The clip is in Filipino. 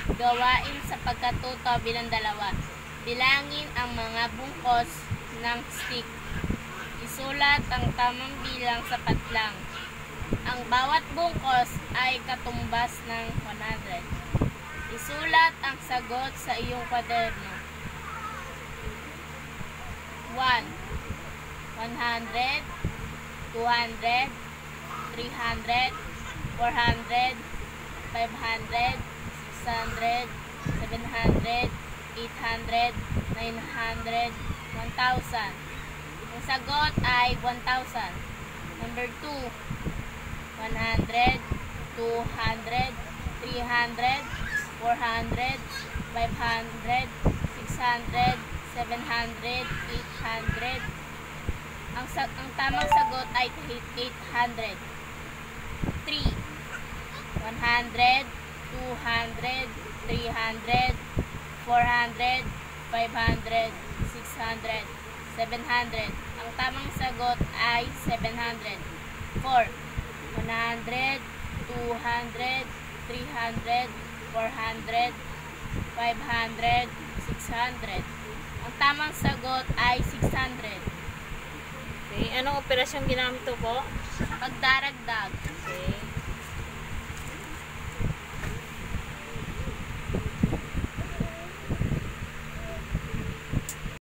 Gawain sa pagkatuto bilang 2. Bilangin ang mga bungkos ng stick. Isulat ang tamang bilang sapat lang. Ang bawat bungkos ay katumbas ng 100. Isulat ang sagot sa iyong kwaderno. 1, 100, 200, 300, 400, 500, 600, 700, 800, 900, 1,000. Ang sagot ay 1,000. Number 2, 100, 200, 300, 400, 500, 600, 700, 800. Ang tamang sagot ay 800. 3, 100, 200, 300, 400, 500, 600, 700. Ang tamang sagot ay 700. 4, 100, 200, 300, 400, 500, 600. Ang tamang sagot ay 600. Okay, anong operasyon ginamit po? Pagdaragdag. Okay.